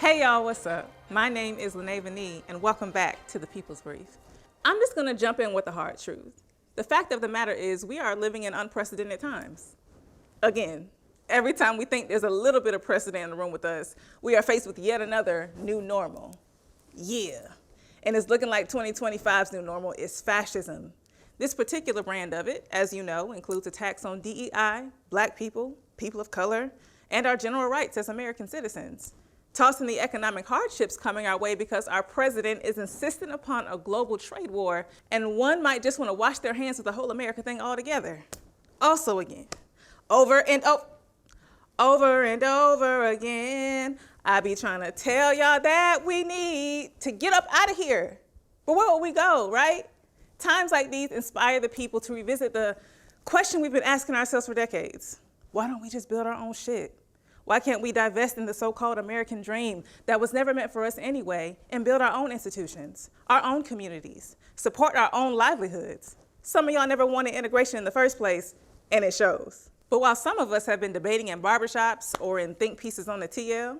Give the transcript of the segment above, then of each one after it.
Hey y'all, what's up? My name is Lynae Vanee, and welcome back to The People's Brief. I'm just gonna jump in with the hard truth. The fact of the matter is we are living in unprecedented times. Again, every time we think there's a little bit of precedent in the room with us, we are faced with yet another new normal. Yeah, and it's looking like 2025's new normal is fascism. This particular brand of it, as you know, includes attacks on DEI, Black people, people of color, and our general rights as American citizens. Tossing the economic hardships coming our way because our president is insistent upon a global trade war, and one might just want to wash their hands with the whole America thing altogether. Also again, over and over again, I be trying to tell y'all that we need to get up out of here. But where will we go, right? Times like these inspire the people to revisit the question we've been asking ourselves for decades. Why don't we just build our own shit? Why can't we divest in the so-called American dream that was never meant for us anyway and build our own institutions, our own communities, support our own livelihoods? Some of y'all never wanted integration in the first place, and it shows. But while some of us have been debating in barbershops or in think pieces on the TL,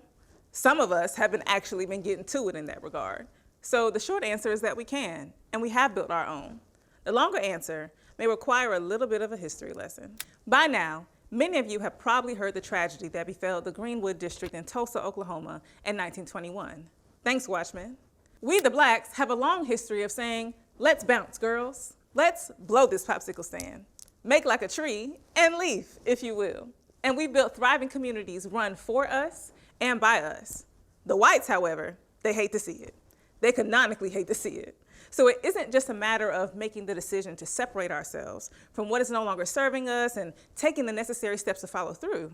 some of us have actually been getting to it in that regard. So the short answer is that we can, and we have built our own. The longer answer may require a little bit of a history lesson. By now, many of you have probably heard the tragedy that befell the Greenwood District in Tulsa, Oklahoma in 1921. Thanks, Watchmen. We, the Blacks, have a long history of saying, let's bounce, girls. Let's blow this popsicle stand. Make like a tree and leaf, if you will. And we built thriving communities run for us and by us. The whites, however, they hate to see it. They canonically hate to see it. So it isn't just a matter of making the decision to separate ourselves from what is no longer serving us and taking the necessary steps to follow through.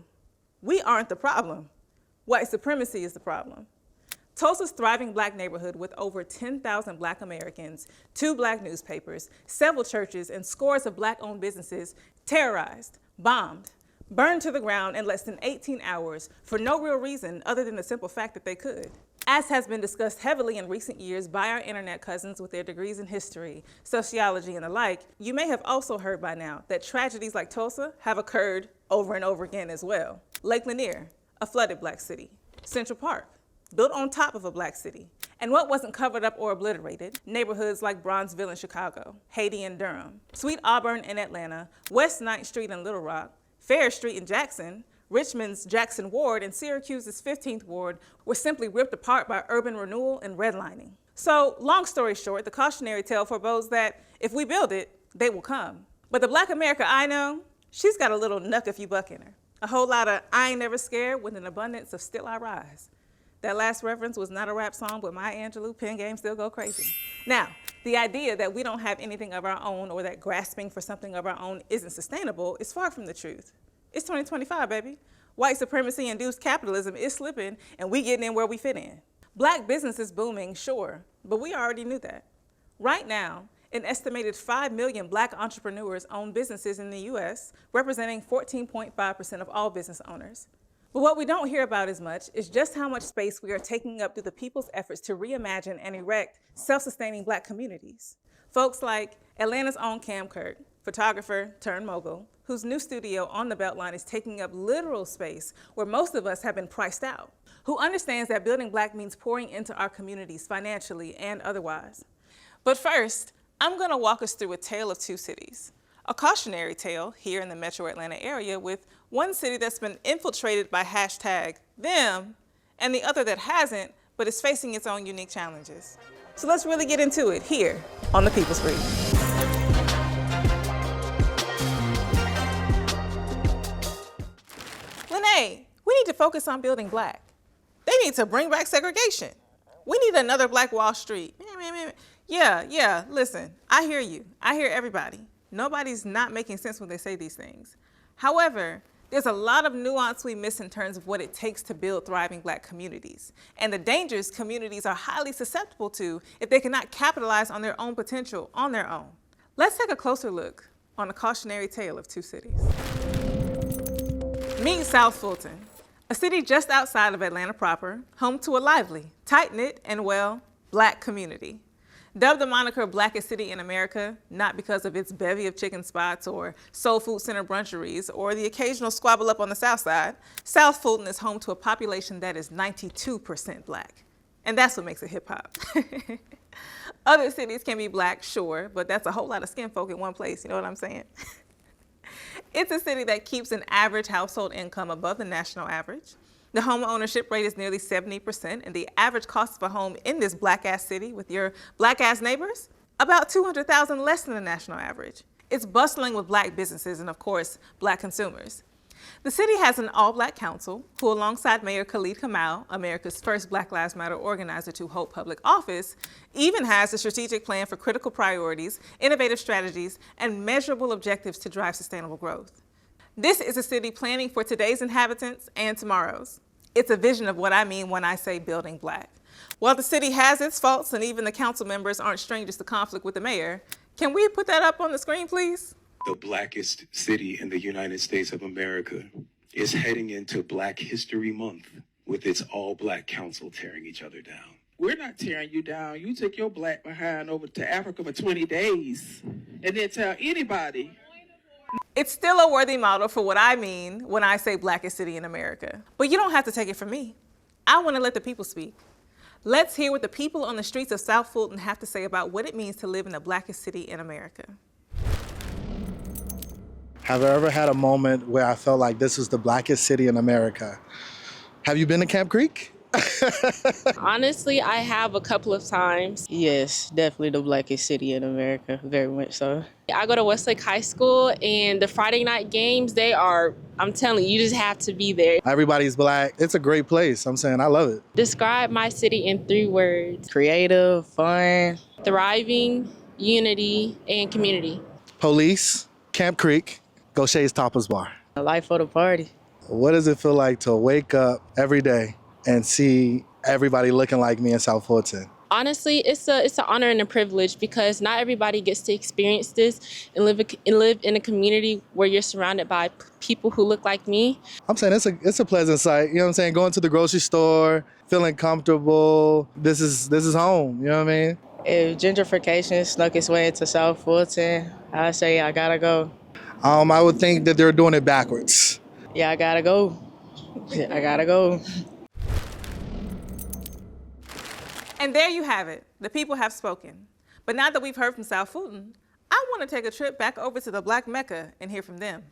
We aren't the problem. White supremacy is the problem. Tulsa's thriving Black neighborhood with over 10,000 Black Americans, 2 Black newspapers, several churches, and scores of Black-owned businesses terrorized, bombed, burned to the ground in less than 18 hours for no real reason other than the simple fact that they could. As has been discussed heavily in recent years by our internet cousins with their degrees in history, sociology, and the like, you may have also heard by now that tragedies like Tulsa have occurred over and over again as well. Lake Lanier, a flooded Black city. Central Park, built on top of a Black city. And what wasn't covered up or obliterated, neighborhoods like Bronzeville in Chicago, Haiti in Durham, Sweet Auburn in Atlanta, West 9th Street in Little Rock, Fair Street in Jackson, Richmond's Jackson Ward and Syracuse's 15th Ward were simply ripped apart by urban renewal and redlining. So, long story short, the cautionary tale forebodes that if we build it, they will come. But the Black America I know, she's got a little knuck if you buck in her. A whole lot of I ain't never scared with an abundance of still I rise. That last reference was not a rap song, but Maya Angelou, pen game still go crazy. Now, the idea that we don't have anything of our own or that grasping for something of our own isn't sustainable is far from the truth. It's 2025, baby. White supremacy-induced capitalism is slipping, and we getting in where we fit in. Black business is booming, sure, but we already knew that. Right now, an estimated 5 million Black entrepreneurs own businesses in the US, representing 14.5% of all business owners. But what we don't hear about as much is just how much space we are taking up through the people's efforts to reimagine and erect self-sustaining Black communities. Folks like Atlanta's own Cam Kirk, photographer turned mogul, whose new studio on the Beltline is taking up literal space where most of us have been priced out, who understands that building Black means pouring into our communities financially and otherwise. But first, I'm gonna walk us through a tale of 2 cities. A cautionary tale here in the metro Atlanta area with one city that's been infiltrated by #them and the other that hasn't, but is facing its own unique challenges. So let's really get into it here on The People's Brief. Lynae, we need to focus on building Black. They need to bring back segregation. We need another Black Wall Street. Yeah, listen, I hear you. I hear everybody. Nobody's not making sense when they say these things. However, there's a lot of nuance we miss in terms of what it takes to build thriving Black communities, and the dangers communities are highly susceptible to if they cannot capitalize on their own potential on their own. Let's take a closer look on a cautionary tale of 2 cities. Meet South Fulton, a city just outside of Atlanta proper, home to a lively, tight-knit, and well, Black community. Dubbed the moniker Blackest City in America, not because of its bevy of chicken spots or soul food center bruncheries or the occasional squabble up on the South Side, South Fulton is home to a population that is 92% Black. And that's what makes it hip hop. Other cities can be Black, sure, but that's a whole lot of skin folk in one place, you know what I'm saying? It's a city that keeps an average household income above the national average. The home ownership rate is nearly 70%, and the average cost of a home in this Black-ass city with your Black-ass neighbors, about $200,000 less than the national average. It's bustling with Black businesses and, of course, Black consumers. The city has an all-Black council who, alongside Mayor Khalid Kamau, America's first Black Lives Matter organizer to hold public office, even has a strategic plan for critical priorities, innovative strategies, and measurable objectives to drive sustainable growth. This is a city planning for today's inhabitants and tomorrow's. It's a vision of what I mean when I say building Black. While the city has its faults and even the council members aren't strangers to conflict with the mayor, can we put that up on the screen, please? The blackest city in the United States of America is heading into Black History Month with its all-Black council tearing each other down. We're not tearing you down. You took your Black behind over to Africa for 20 days and didn't tell anybody. It's still a worthy model for what I mean when I say Blackest city in America. But you don't have to take it from me. I want to let the people speak. Let's hear what the people on the streets of South Fulton have to say about what it means to live in the Blackest city in America. Have I ever had a moment where I felt like this was the Blackest city in America? Have you been to Camp Creek? Honestly, I have a couple of times. Yes, definitely the Blackest city in America, very much so. I go to Westlake High School, and the Friday night games, I'm telling you, you just have to be there. Everybody's Black. It's a great place. I'm saying I love it. Describe my city in 3 words. Creative, fun. Thriving, unity, and community. Police, Camp Creek, Gaucher's Tapas Bar. The life of the party. What does it feel like to wake up every day and see everybody looking like me in South Fulton? Honestly, it's an honor and a privilege because not everybody gets to experience this and live in a community where you're surrounded by people who look like me. I'm saying it's a pleasant sight. You know what I'm saying? Going to the grocery store, feeling comfortable. This is home. You know what I mean? If gentrification snuck its way into South Fulton, I say I gotta go. I would think that they're doing it backwards. Yeah, I gotta go. I gotta go. And there you have it. The people have spoken. But now that we've heard from South Fulton, I want to take a trip back over to the Black Mecca and hear from them.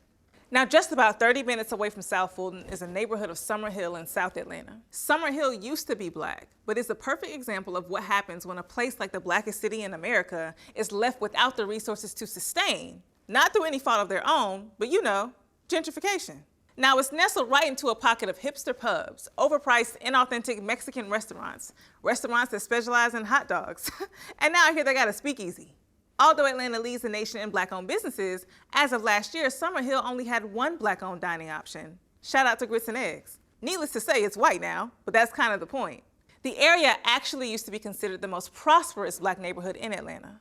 Now, just about 30 minutes away from South Fulton is a neighborhood of Summer Hill in South Atlanta. Summer Hill used to be Black, but is a perfect example of what happens when a place like the Blackest city in America is left without the resources to sustain, not through any fault of their own, but you know, gentrification. Now, it's nestled right into a pocket of hipster pubs, overpriced, inauthentic Mexican restaurants that specialize in hot dogs. And now I hear they got a speakeasy. Although Atlanta leads the nation in Black-owned businesses, as of last year, Summer Hill only had 1 Black-owned dining option. Shout out to Grits and Eggs. Needless to say, it's white now, but that's kind of the point. The area actually used to be considered the most prosperous Black neighborhood in Atlanta.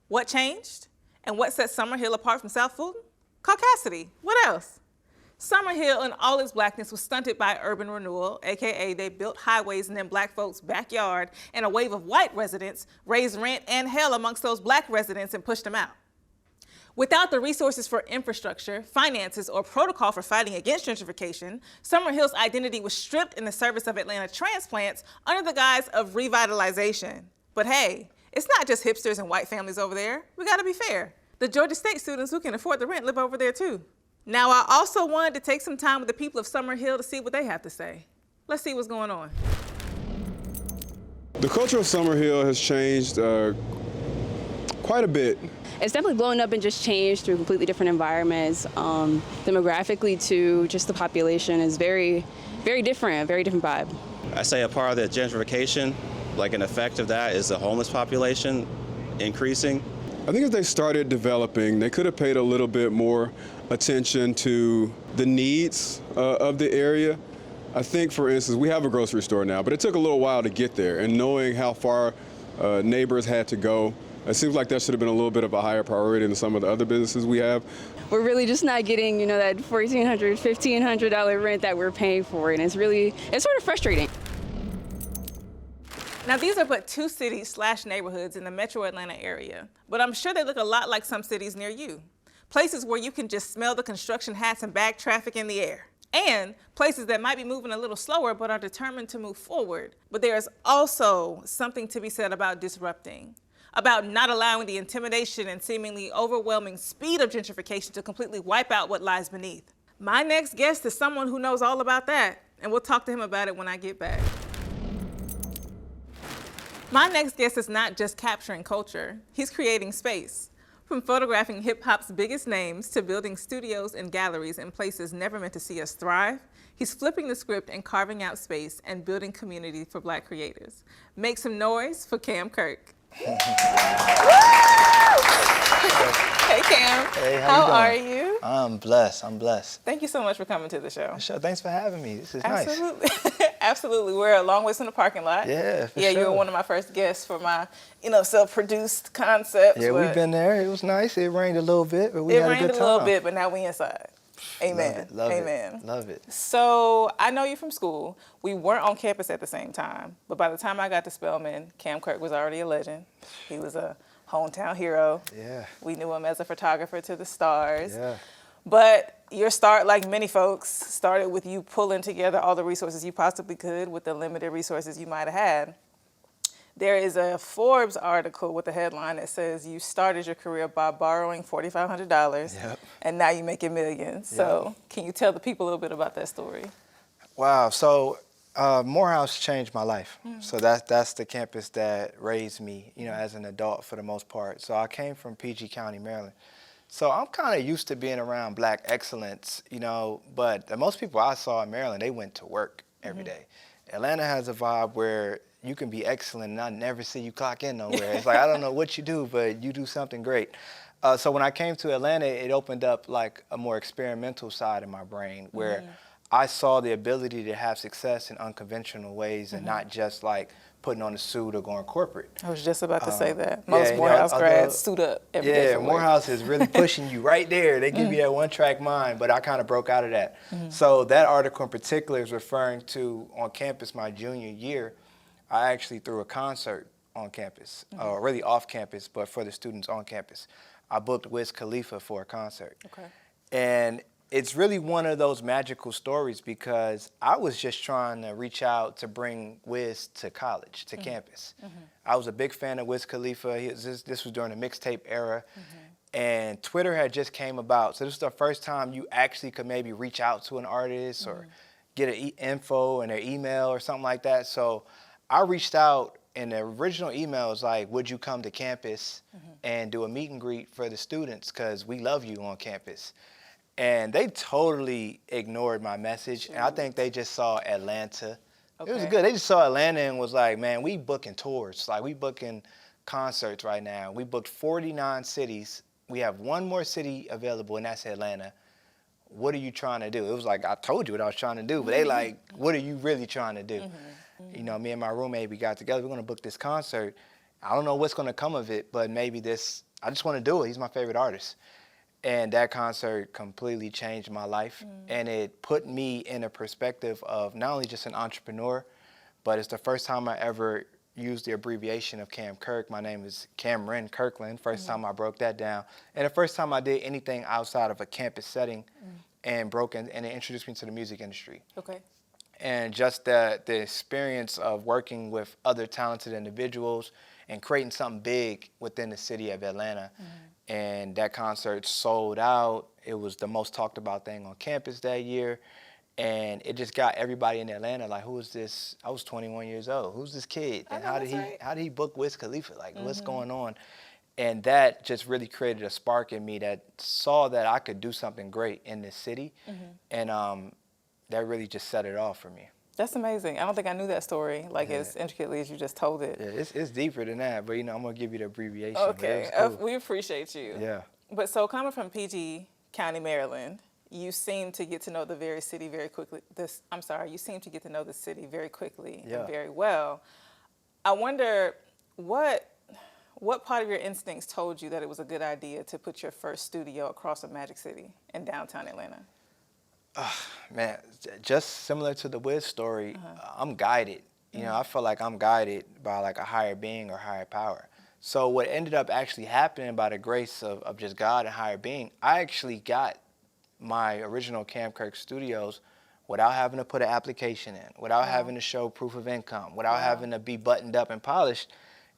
What changed? And what set Summer Hill apart from South Fulton? Caucasity. What else? Summer Hill in all its Blackness was stunted by urban renewal, AKA they built highways in them Black folks' backyard, and a wave of white residents raised rent and hell amongst those Black residents and pushed them out. Without the resources for infrastructure, finances, or protocol for fighting against gentrification, Summer Hill's identity was stripped in the service of Atlanta transplants under the guise of revitalization. But hey, it's not just hipsters and white families over there. We gotta be fair. The Georgia State students who can afford the rent live over there too. Now, I also wanted to take some time with the people of Summer Hill to see what they have to say. Let's see what's going on. The culture of Summer Hill has changed quite a bit. It's definitely blown up and just changed through completely different environments. Demographically too, just the population is very, very different, a very different vibe. I say a part of the gentrification, like an effect of that, is the homeless population increasing. I think if they started developing, they could have paid a little bit more attention to the needs of the area. I think, for instance, we have a grocery store now, but it took a little while to get there, and knowing how far neighbors had to go, it seems like that should have been a little bit of a higher priority than some of the other businesses we have. We're really just not getting, that $1,400, $1,500 rent that we're paying for, and it's sort of frustrating. Now, these are but 2 cities/neighborhoods in the metro Atlanta area, but I'm sure they look a lot like some cities near you. Places where you can just smell the construction hats and bag traffic in the air. And places that might be moving a little slower but are determined to move forward. But there is also something to be said about disrupting, about not allowing the intimidation and seemingly overwhelming speed of gentrification to completely wipe out what lies beneath. My next guest is someone who knows all about that, and we'll talk to him about it when I get back. My next guest is not just capturing culture, he's creating space. From photographing hip-hop's biggest names to building studios and galleries in places never meant to see us thrive, he's flipping the script and carving out space and building community for Black creators. Make some noise for Cam Kirk. Hey Cam, Hey, how you are doing? you? I'm blessed. Thank you so much for coming to the show. Sure, thanks for having me. This is Absolutely. Absolutely. We're a long ways from the parking lot. Yeah, for Yeah, sure. you were one of my first guests for my, self-produced concepts. Yeah, we've been there. It was nice. It rained a little bit, but we had a good time. It rained a little bit, but now we inside. Amen. Love it. Amen. Love it. So I know you from school. We weren't on campus at the same time, but by the time I got to Spelman, Cam Kirk was already a legend. He was a hometown hero. Yeah. We knew him as a photographer to the stars. Yeah. But your start, like many folks, started with you pulling together all the resources you possibly could with the limited resources you might have had. There is a Forbes article with a headline that says you started your career by borrowing $4,500, Yep. and now you're making millions. So can you tell the people a little bit about that story? Wow. So Morehouse changed my life. So that's the campus that raised me, as an adult for the most part. So I came from PG County, Maryland. So I'm kind of used to being around Black excellence, but most people I saw in Maryland, they went to work every day. Atlanta has a vibe where you can be excellent and I never see you clock in nowhere. It's like, I don't know what you do, but you do something great. So when I came to Atlanta, it opened up like a more experimental side in my brain where I saw the ability to have success in unconventional ways and not just like putting on a suit or going corporate. I was just about to say that. Most Morehouse grads suit up every day. Yeah, Morehouse is really pushing you right there. They give you that one-track mind, but I kind of broke out of that. So that article in particular is referring to on campus my junior year, I actually threw a concert on campus, really off campus, but for the students on campus. I booked Wiz Khalifa for a concert. Okay. And it's really one of those magical stories because I was just trying to reach out to bring Wiz to college, to campus. I was a big fan of Wiz Khalifa. This was during the mixtape era. And Twitter had just came about. So this was the first time you actually could maybe reach out to an artist or get an info in their email or something like that. So I reached out, and the original email was like, would you come to campus and do a meet and greet for the students because we love you on campus. And they totally ignored my message, and I think they just saw Atlanta. It was good. They just saw Atlanta and was like, man, we booking tours. Like, we booking concerts right now. We booked 49 cities. We have one more city available, and that's Atlanta. What are you trying to do? It was like, I told you what I was trying to do, but they like, what are you really trying to do? Me and my roommate, we got together. We're going to book this concert. I don't know what's going to come of it, but maybe I just want to do it. He's my favorite artist. And that concert completely changed my life. And it put me in a perspective of not only just an entrepreneur, but it's the first time I ever used the abbreviation of Cam Kirk. My name is Cameron Kirkland. First time I broke that down. And the first time I did anything outside of a campus setting and it introduced me to the music industry. Okay. And just the experience of working with other talented individuals and creating something big within the city of Atlanta. And that concert sold out. It was the most talked about thing on campus that year. And it just got everybody in Atlanta like, who is this? I was 21 years old. Who's this kid? And how did he book Wiz Khalifa? Like, what's going on? And that just really created a spark in me that saw that I could do something great in this city. And that really just set it off for me. That's amazing. I don't think I knew that story as intricately as you just told it. Yeah, it's deeper than that, but I'm gonna give you the abbreviation. Okay, cool. We appreciate you. Yeah. But so coming from PG County, Maryland, you seem to get to know the city very quickly. You seem to get to know the city very quickly and very well. I wonder what part of your instincts told you that it was a good idea to put your first studio across from Magic City in downtown Atlanta? Man, just similar to the Wiz story, I'm guided. You know, I feel like I'm guided by like a higher being or higher power. So what ended up actually happening by the grace of just God and higher being, I actually got my original Cam Kirk Studios without having to put an application in, without having to show proof of income, without having to be buttoned up and polished.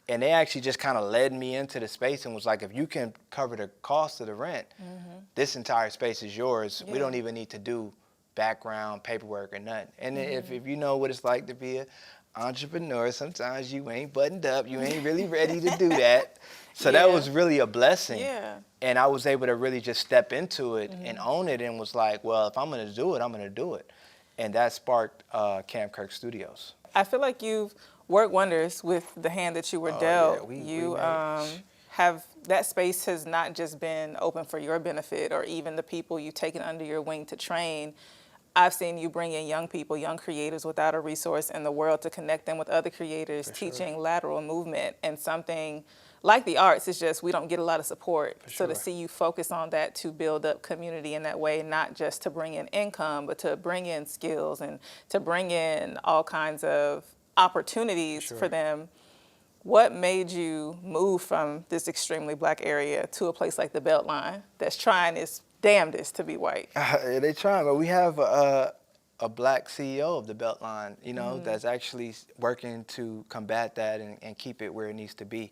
And they actually just kind of led me into the space and was like, if you can cover the cost of the rent, this entire space is yours. We don't even need to do background, paperwork, or nothing. And if you know what it's like to be an entrepreneur, sometimes you ain't buttoned up, you ain't really ready to do that. So that was really a blessing. Yeah. And I was able to really just step into it and own it, and was like, well, if I'm gonna do it, I'm gonna do it. And that sparked Cam Kirk Studios. I feel like you've worked wonders with the hand that you were dealt. You have, that space has not just been open for your benefit or even the people you've taken under your wing to train. I've seen you bring in young people, young creators without a resource in the world to connect them with other creators, teaching lateral movement. And something like the arts, is just we don't get a lot of support. So to see you focus on that to build up community in that way, not just to bring in income, but to bring in skills and to bring in all kinds of opportunities for them. What made you move from this extremely Black area to a place like the Beltline that's trying its damnedest to be white? They trying, but we have a Black CEO of the Beltline, you know, that's actually working to combat that and keep it where it needs to be.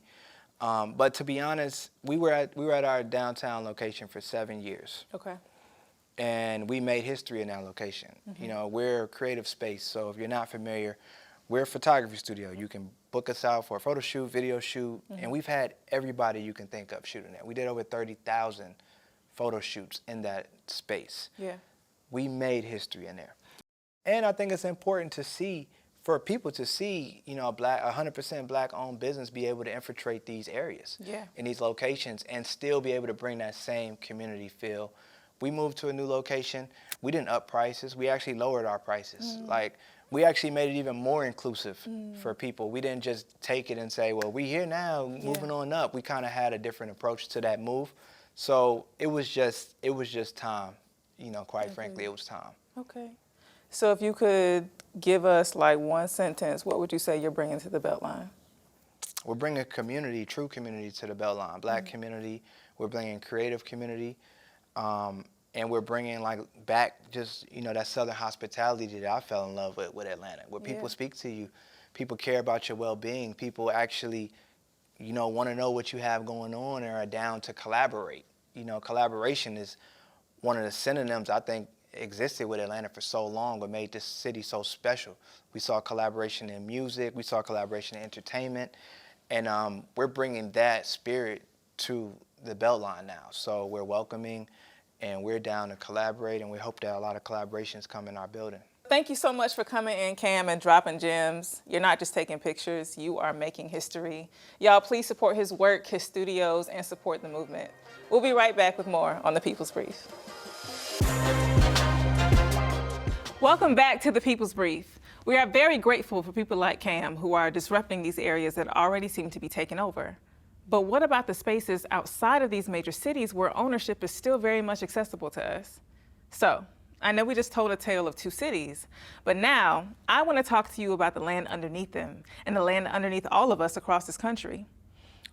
But to be honest, we were at our downtown location for 7 years. Okay. And we made history in that location. You know, we're a creative space, so if you're not familiar, we're a photography studio. You can book us out for a photo shoot, video shoot, and we've had everybody you can think of shooting there. We did over 30,000 photo shoots in that space. Yeah. We made history in there. And I think it's important to see, for people to see, you know, a 100% Black-owned business be able to infiltrate these areas in these locations and still be able to bring that same community feel. We moved to a new location. We didn't up prices. We actually lowered our prices. Like, we actually made it even more inclusive for people. We didn't just take it and say, well, we here now, moving on up. We kind of had a different approach to that move. So it was just time, you know, quite frankly, it was time. Okay. So if you could give us like one sentence, what would you say you're bringing to the Beltline? We're bringing community, true community to the Beltline. Black community, we're bringing creative community, and we're bringing like back just, you know, that Southern hospitality that I fell in love with Atlanta, where people speak to you, people care about your well-being, people actually, you know, want to know what you have going on and are down to collaborate. You know, collaboration is one of the synonyms I think existed with Atlanta for so long, what made this city so special. We saw collaboration in music, we saw collaboration in entertainment, and we're bringing that spirit to the Beltline now. So we're welcoming, and we're down to collaborate, and we hope that a lot of collaborations come in our building. Thank you so much for coming in, Cam, and dropping gems. You're not just taking pictures, you are making history. Y'all, please support his work, his studios, and support the movement. We'll be right back with more on The People's Brief. Welcome back to The People's Brief. We are very grateful for people like Cam who are disrupting these areas that already seem to be taken over. But what about the spaces outside of these major cities where ownership is still very much accessible to us? So, I know we just told a tale of two cities, but now I want to talk to you about the land underneath them and the land underneath all of us across this country.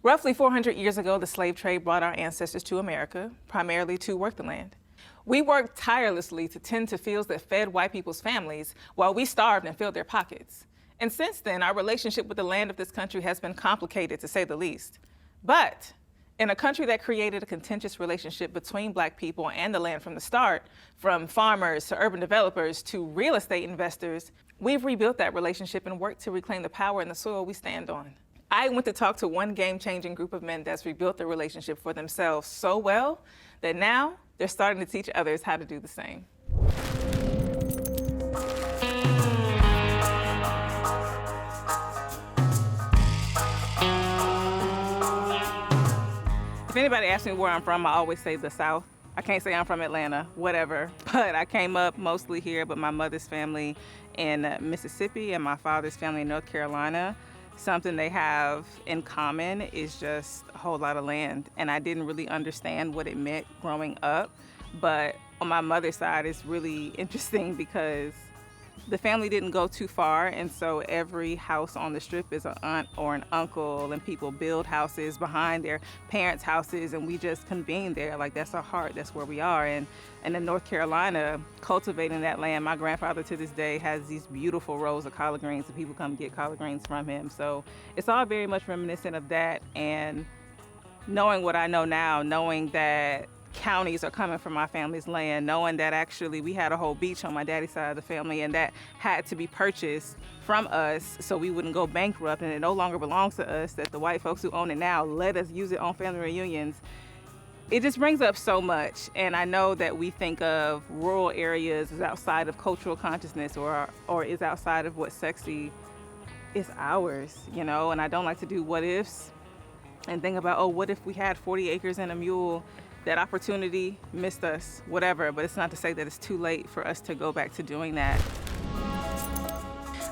Roughly 400 years ago, the slave trade brought our ancestors to America, primarily to work the land. We worked tirelessly to tend to fields that fed white people's families while we starved and filled their pockets. And since then, our relationship with the land of this country has been complicated, to say the least. But in a country that created a contentious relationship between Black people and the land from the start, from farmers to urban developers to real estate investors, we've rebuilt that relationship and worked to reclaim the power in the soil we stand on. I went to talk to one game-changing group of men that's rebuilt the relationship for themselves so well that now they're starting to teach others how to do the same. If anybody asks me where I'm from, I always say the South. I can't say I'm from Atlanta, whatever, but I came up mostly here, but my mother's family in Mississippi and my father's family in North Carolina. Something they have in common is just a whole lot of land, and I didn't really understand what it meant growing up, but on my mother's side, it's really interesting because the family didn't go too far, and so every house on the strip is an aunt or an uncle, and people build houses behind their parents' houses, and we just convene there. Like, that's our heart, that's where we are. And in North Carolina, cultivating that land, my grandfather to this day has these beautiful rows of collard greens, and people come get collard greens from him. So it's all very much reminiscent of that, and knowing what I know now, knowing that counties are coming from my family's land, knowing that actually we had a whole beach on my daddy's side of the family, and that had to be purchased from us so we wouldn't go bankrupt, and it no longer belongs to us, that the white folks who own it now let us use it on family reunions. It just brings up so much. And I know that we think of rural areas as outside of cultural consciousness or is outside of what's sexy. It's ours, you know, and I don't like to do what ifs and think about, oh, what if we had 40 acres and a mule? That opportunity missed us, whatever, but it's not to say that it's too late for us to go back to doing that.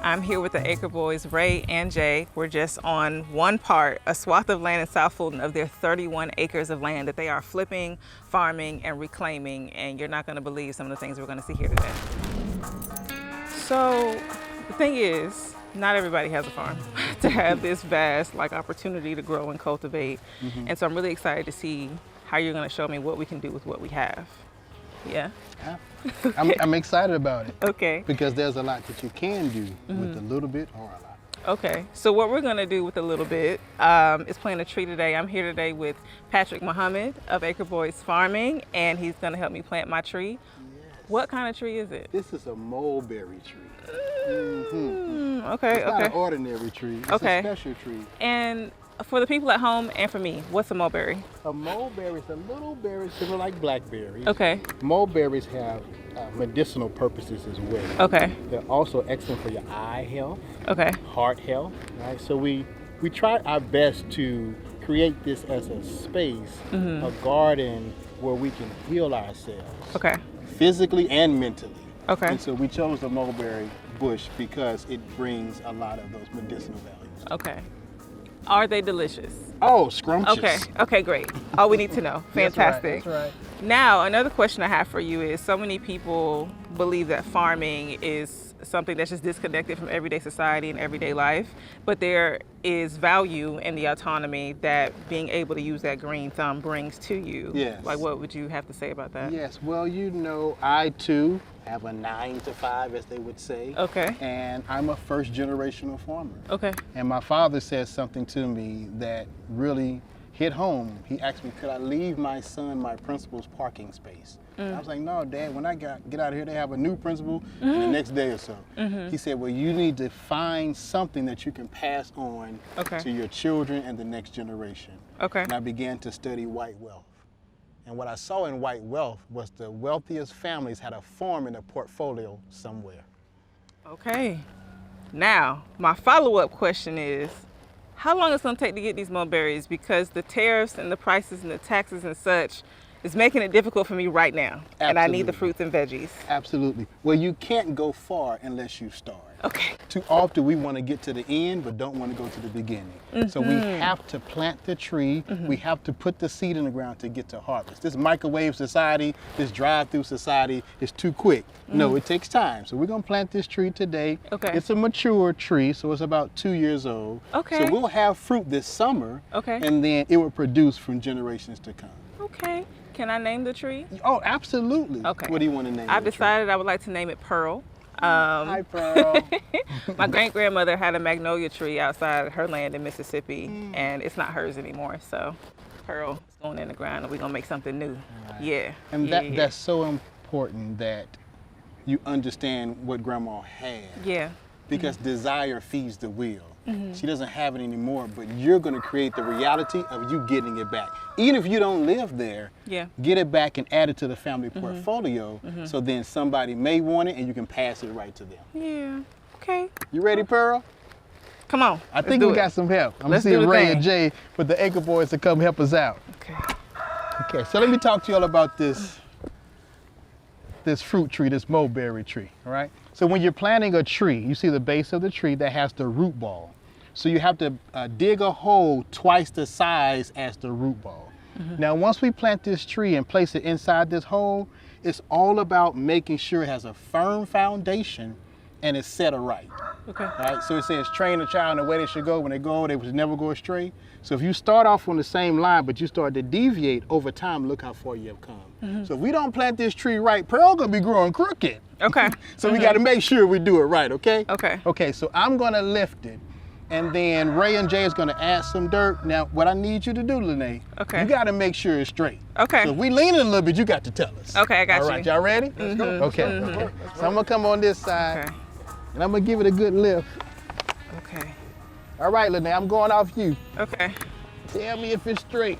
I'm here with the Acre Boyzz, Ray and Jay. We're just on one part, a swath of land in South Fulton of their 31 acres of land that they are flipping, farming, and reclaiming, and you're not gonna believe some of the things we're gonna see here today. So the thing is, not everybody has a farm to have this vast opportunity to grow and cultivate. And so I'm really excited to see how you're going to show me what we can do with what we have. Yeah? I'm excited about it. Okay. Because there's a lot that you can do with a little bit or a lot. Okay. So what we're going to do with a little bit is plant a tree today. I'm here today with Patrick Muhammad of Acre Boyzz Farming, and he's going to help me plant my tree. Yes. What kind of tree is it? This is a mulberry tree. Okay, it's not an ordinary tree. It's a special tree. And for the people at home and for me, what's a mulberry? A mulberry is a little berry similar like blackberries. Okay. Mulberries have medicinal purposes as well. Okay. They're also excellent for your eye health. Okay. Heart health. Right. So we try our best to create this as a space, a garden where we can heal ourselves. Okay. Physically and mentally. Okay. And so we chose the mulberry bush because it brings a lot of those medicinal values. Okay. Are they delicious? Oh, scrumptious. Okay. Okay, great. All we need to know. Fantastic. That's right. Now, another question I have for you is, so many people believe that farming is something that's just disconnected from everyday society and everyday life, but there is value in the autonomy that being able to use that green thumb brings to you. Yes. Like, what would you have to say about that? Yes. Well, you know, I too have a 9 to 5, as they would say. Okay. And I'm a first generational farmer. Okay. And my father said something to me that really hit home. He asked me, could I leave my son my principal's parking space? I was like, no, Dad, when I get out of here, they have a new principal in the next day or so. He said, well, you need to find something that you can pass on to your children and the next generation. Okay. And I began to study white wealth. And what I saw in white wealth was the wealthiest families had a farm in their portfolio somewhere. Okay. Now, my follow-up question is, how long is it going to take to get these mulberries? Because the tariffs and the prices and the taxes and such is making it difficult for me right now. Absolutely. And I need the fruits and veggies. Absolutely. Well, you can't go far unless you start. Okay. Too often we want to get to the end, but don't want to go to the beginning. So we have to plant the tree. We have to put the seed in the ground to get to harvest. This microwave society, this drive-through society is too quick. No, it takes time. So we're going to plant this tree today. Okay. It's a mature tree, so it's about 2 years old. Okay. So we'll have fruit this summer. Okay. And then it will produce from generations to come. Okay. Can I name the tree? Oh, absolutely. Okay. What do you want to name I've the tree? decided I would like to name it Pearl. Hi, Pearl. My great-grandmother had a magnolia tree outside her land in Mississippi, and it's not hers anymore. So Pearl is going in the ground, and we're going to make something new. Right. Yeah. And that's so important that you understand what Grandma had. Yeah. Because desire feeds the will. She doesn't have it anymore, but you're going to create the reality of you getting it back. Even if you don't live there, get it back and add it to the family portfolio, so then somebody may want it and you can pass it right to them. Yeah. Okay. You ready, Pearl? Come on. I think we got some help. I'm going to see Ray and Jay with the Acre Boyzz to come help us out. Okay. Okay, so let me talk to you all about this fruit tree, this mulberry tree, all right? So when you're planting a tree, you see the base of the tree that has the root ball. So you have to dig a hole twice the size as the root ball. Now, once we plant this tree and place it inside this hole, it's all about making sure it has a firm foundation and it's set aright. Okay. Right? So it says train a child in the way they should go. When they go, they should never go astray. So if you start off on the same line, but you start to deviate over time, look how far you have come. So if we don't plant this tree right, Pearl gonna be growing crooked. Okay. So we gotta make sure we do it right, okay? Okay. Okay, so I'm gonna lift it, and then Ray and Jay is gonna add some dirt. Now, what I need you to do, Lynae, Okay. you gotta make sure it's straight. Okay. So if we leaning a little bit, you got to tell us. Okay, I got All you. right, y'all ready? Let's go. Okay. So I'm gonna come on this side, Okay. and I'm gonna give it a good lift. Okay. All right, Lynae, I'm going off you. Okay. Tell me if it's straight.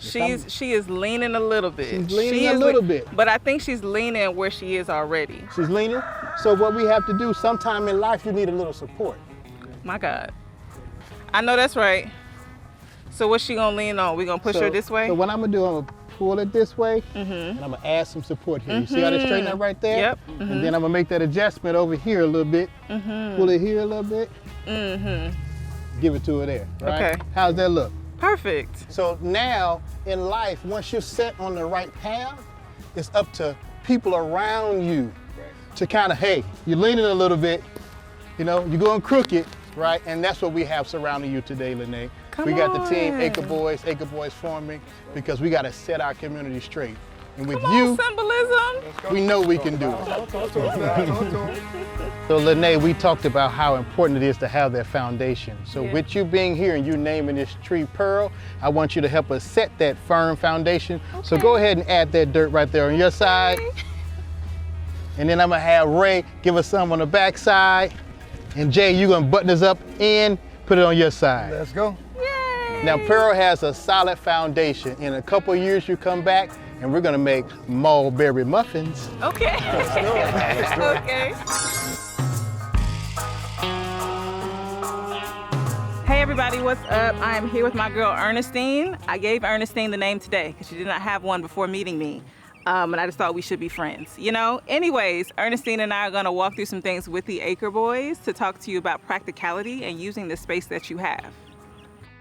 She is leaning a little bit. She's leaning She a is little bit. But I think she's leaning where she is already. She's leaning. So what we have to do, sometime in life, you need a little support. My God. I know that's right. So what's she gonna lean on? We gonna push her this way? So what I'm gonna do, I'm gonna pull it this way, and I'm gonna add some support here. You see how they straighten up right there? Yep. And then I'm gonna make that adjustment over here a little bit. Pull it here a little bit. Give it to her there, right? Okay. How's that look? Perfect. So now in life, once you're set on the right path, it's up to people around you to kind of, hey, you're leaning a little bit, you know, you're going crooked, right? And that's what we have surrounding you today, Lynae. We got the team Acre Boyzz forming, because we got to set our community straight. And with you, Symbolism. we know we can do it. So Lynae, we talked about how important it is to have that foundation. So with you being here and you naming this tree Pearl, I want you to help us set that firm foundation. So go ahead and add that dirt right there on your side. And then I'm gonna have Ray give us some on the back side. And Jay, you're gonna button us up and put it on your side. Let's go. Yay. Now Pearl has a solid foundation. In a couple of years you come back and we're gonna make mulberry muffins. Okay. Okay. Hey everybody, what's up? I am here with my girl Ernestine. I gave Ernestine the name today because she did not have one before meeting me. And I just thought we should be friends, you know? Anyways, Ernestine and I are gonna walk through some things with the Acre Boyzz to talk to you about practicality and using the space that you have.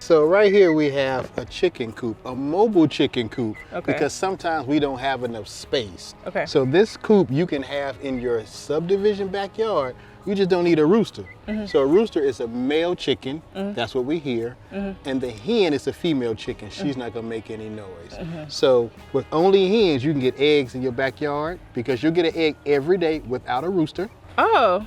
So right here we have a chicken coop, a mobile chicken coop, Okay. because sometimes we don't have enough space. Okay. So this coop you can have in your subdivision backyard. You just don't need a rooster. So a rooster is a male chicken, that's what we hear, and the hen is a female chicken. She's not gonna make any noise. So with only hens, you can get eggs in your backyard because you'll get an egg every day without a rooster. Oh,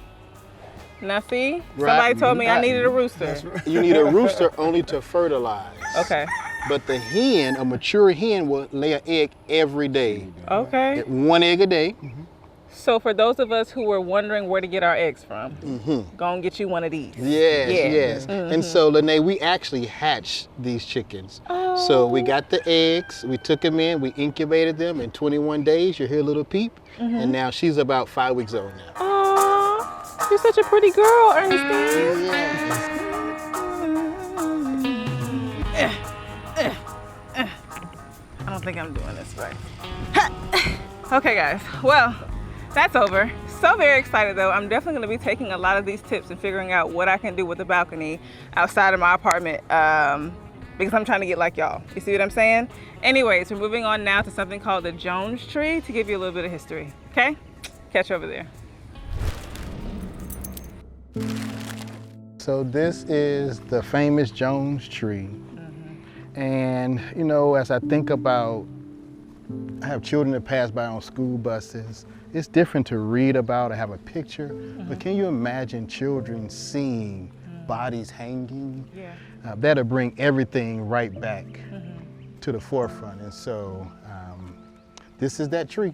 now see? Somebody told me I needed a rooster. You need a rooster only to fertilize. Okay. But the hen, a mature hen, will lay an egg every day. Okay. One egg a day. So for those of us who were wondering where to get our eggs from, go and get you one of these. Yes, Yeah. yes. And so, Lynae, we actually hatched these chickens. So we got the eggs, we took them in, we incubated them. In 21 days, you hear a little peep. And now she's about 5 weeks old now. Aw, you're such a pretty girl, Ernestine. I don't think I'm doing this right. Okay, guys. Well, that's over. So very excited though. I'm definitely gonna be taking a lot of these tips and figuring out what I can do with the balcony outside of my apartment because I'm trying to get like y'all. You see what I'm saying? Anyways, we're moving on now to something called the Jones tree to give you a little bit of history, okay? Catch you over there. So this is the famous Jones tree. And, you know, as I think about, I have children that pass by on school buses. It's different to read about or have a picture, but can you imagine children seeing bodies hanging? Yeah. That'll bring everything right back to the forefront. And so this is that tree.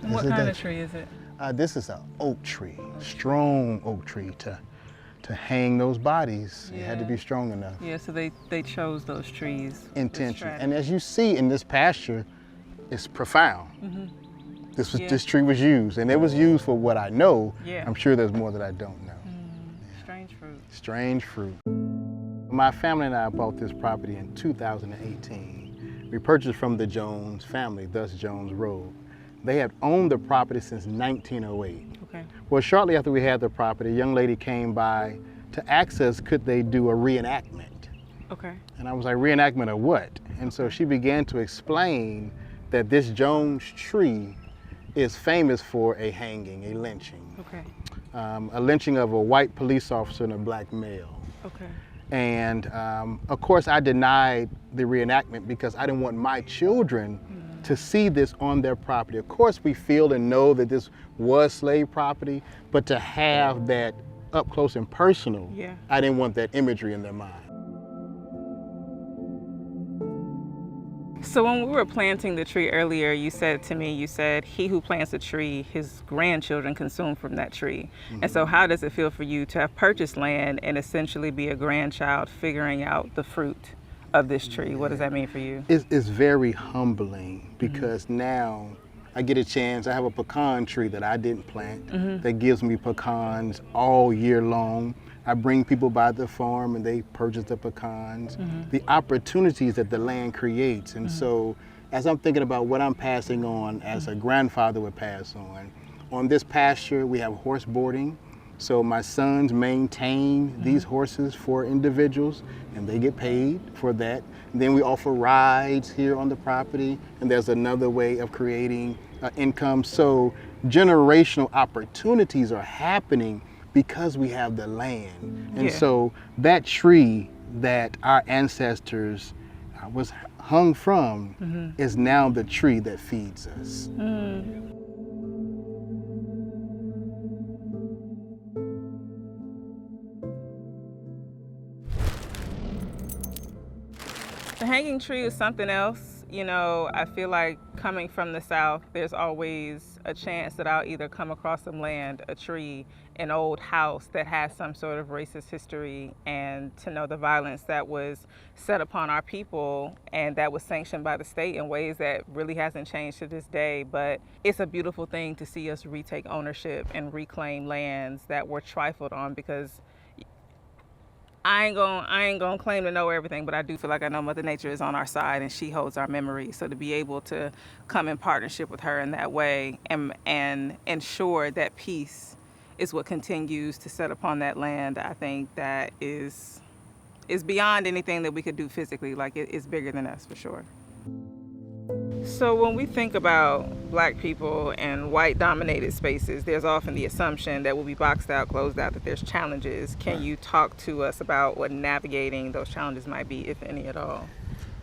What kind of tree is it? This is an oak tree, strong oak tree to hang those bodies. It had to be strong enough. Yeah, so they chose those trees. Intention. And as you see in this pasture, it's profound. This tree was used, and it was used for what I know. Yeah. I'm sure there's more that I don't know. Strange fruit. Strange fruit. My family and I bought this property in 2018. We purchased from the Jones family, thus Jones Road. They had owned the property since 1908. Okay. Well, shortly after we had the property, a young lady came by to ask us, could they do a reenactment? Okay. And I was like, reenactment of what? And so she began to explain that this Jones tree is famous for a hanging, a lynching. Okay. A lynching of a white police officer and a black male. Okay. And of course I denied the reenactment because I didn't want my children to see this on their property. Of course we feel and know that this was slave property, but to have that up close and personal, I didn't want that imagery in their mind. So when we were planting the tree earlier, you said to me, he who plants a tree, his grandchildren consume from that tree. And so how does it feel for you to have purchased land and essentially be a grandchild figuring out the fruit of this tree? What does that mean for you? It's very humbling because now I get a chance. I have a pecan tree that I didn't plant that gives me pecans all year long. I bring people by the farm and they purchase the pecans. The opportunities that the land creates. And so as I'm thinking about what I'm passing on as a grandfather would pass on this pasture we have horse boarding. So my sons maintain these horses for individuals and they get paid for that. And then we offer rides here on the property and there's another way of creating income. So generational opportunities are happening because we have the land. And so that tree that our ancestors was hung from is now the tree that feeds us. The hanging tree is something else. You know, I feel like coming from the South, there's always a chance that I'll either come across some land, a tree, an old house that has some sort of racist history, and to know the violence that was set upon our people and that was sanctioned by the state in ways that really hasn't changed to this day. But it's a beautiful thing to see us retake ownership and reclaim lands that were trifled on, because I ain't gonna claim to know everything, but I do feel like I know Mother Nature is on our side and she holds our memory. So to be able to come in partnership with her in that way and ensure that peace is what continues to set upon that land, I think that is beyond anything that we could do physically. Like it's bigger than us for sure. So when we think about Black people and white dominated spaces, there's often the assumption that we'll be boxed out, closed out, that there's challenges. Can you talk to us about what navigating those challenges might be, if any at all?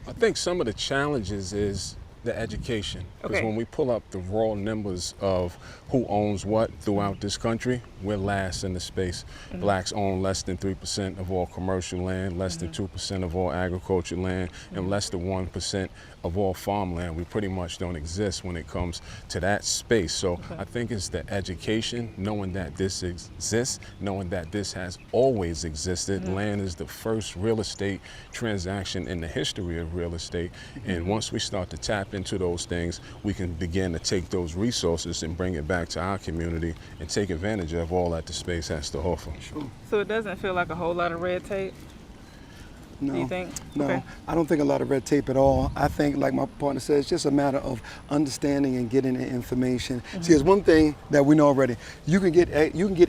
I think some of the challenges is the education. Because when we pull up the raw numbers of who owns what throughout this country, we're last in the space. Blacks own less than 3% of all commercial land, less than 2% of all agricultural land, and less than 1% of all farmland. We pretty much don't exist when it comes to that space. So I think it's the education, knowing that this exists, knowing that this has always existed. Land is the first real estate transaction in the history of real estate. And once we start to tap into those things, we can begin to take those resources and bring it back to our community and take advantage of all that the space has to offer. So it doesn't feel like a whole lot of red tape? No, do you think? No, I don't think a lot of red tape at all. I think, like my partner said, it's just a matter of understanding and getting the information. See, there's one thing that we know already. You can get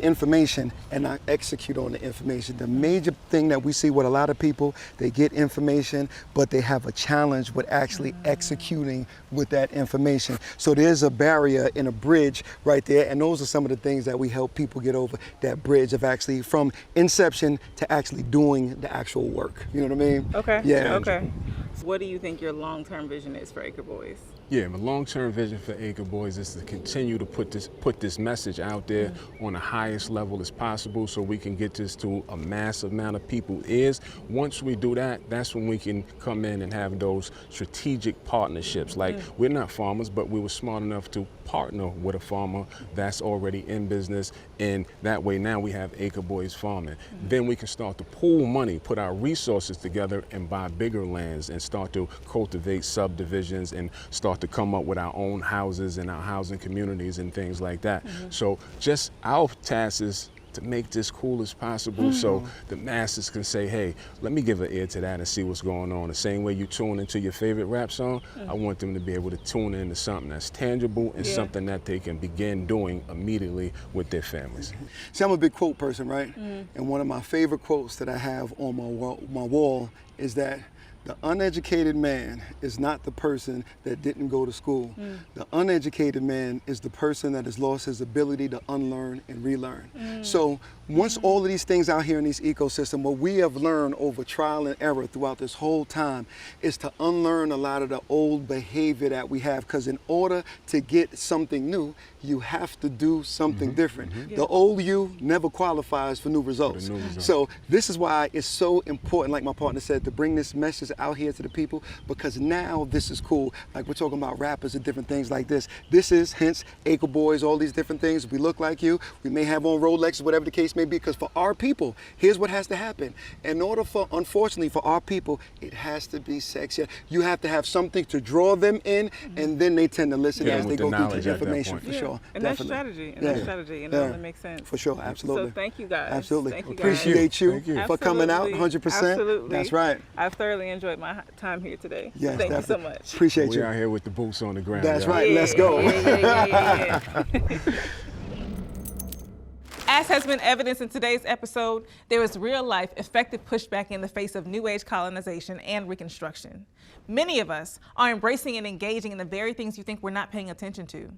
information and not execute on the information. The major thing that we see with a lot of people, they get information, but they have a challenge with actually executing with that information. So there's a barrier and a bridge right there, and those are some of the things that we help people get over, that bridge of actually from inception to actually doing the actual work. You know what I mean? Okay. Yeah. Okay. So what do you think your long-term vision is for Acre Boyzz? Yeah, my long-term vision for Acre Boyzz is to continue to put this message out there on the highest level as possible, so we can get this to a massive amount of people's ears. Once we do that, that's when we can come in and have those strategic partnerships. Like, we're not farmers, but we were smart enough to partner with a farmer that's already in business, and that way now we have Acre Boyzz farming. Then we can start to pool money, put our resources together and buy bigger lands and start to cultivate subdivisions and start to come up with our own houses and our housing communities and things like that. So just our task is to make this cool as possible so the masses can say, hey, let me give an ear to that and see what's going on. The same way you tune into your favorite rap song, I want them to be able to tune into something that's tangible and something that they can begin doing immediately with their families. See, I'm a big quote person, right? And one of my favorite quotes that I have on my wall is that The uneducated man is not the person that didn't go to school. The uneducated man is the person that has lost his ability to unlearn and relearn. So once all of these things out here in these ecosystems, what we have learned over trial and error throughout this whole time is to unlearn a lot of the old behavior that we have, because in order to get something new, you have to do something different. The old you never qualifies for new results. So this is why it's so important, like my partner said, to bring this message out here to the people, because now this is cool. Like we're talking about rappers and different things like this. This is, hence, Acre Boyzz, all these different things. We look like you. We may have on Rolexes, whatever the case may be, because for our people, here's what has to happen. In order for, unfortunately, for our people, it has to be sexy. You have to have something to draw them in, and then they tend to listen as they go through the information, for sure. And that's strategy, and that's strategy, and that makes sense. For sure, absolutely. So thank you guys. Absolutely. Thank you guys. Appreciate you for coming out, 100%. Absolutely. That's right. I've thoroughly enjoyed my time here today. Yes, thank you so definitely. much. Appreciate you. We're out here with the boots on the ground. That's right. Let's go. As has been evidenced in today's episode, there is real-life, effective pushback in the face of New Age colonization and Reconstruction. Many of us are embracing and engaging in the very things you think we're not paying attention to.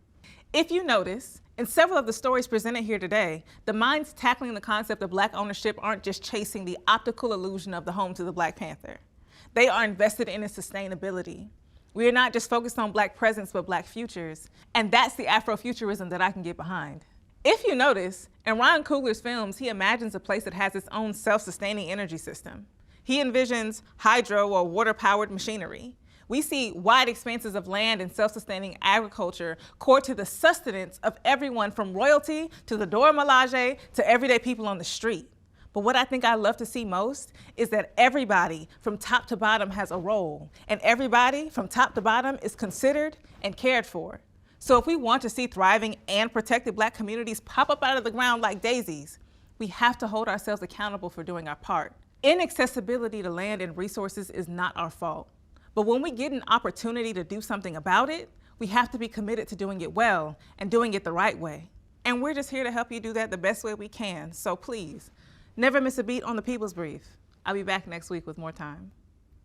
If you notice, in several of the stories presented here today, the minds tackling the concept of Black ownership aren't just chasing the optical illusion of the home to the Black Panther. They are invested in its sustainability. We are not just focused on Black presence, but Black futures. And that's the Afrofuturism that I can get behind. If you notice, in Ryan Coogler's films, he imagines a place that has its own self-sustaining energy system. He envisions hydro or water-powered machinery. We see wide expanses of land and self-sustaining agriculture core to the sustenance of everyone from royalty to the Dora Milaje to everyday people on the street. But what I think I love to see most is that everybody from top to bottom has a role, and everybody from top to bottom is considered and cared for. So if we want to see thriving and protected Black communities pop up out of the ground like daisies, we have to hold ourselves accountable for doing our part. Inaccessibility to land and resources is not our fault. But when we get an opportunity to do something about it, we have to be committed to doing it well and doing it the right way. And we're just here to help you do that the best way we can. So please, never miss a beat on the People's Brief. I'll be back next week with more time.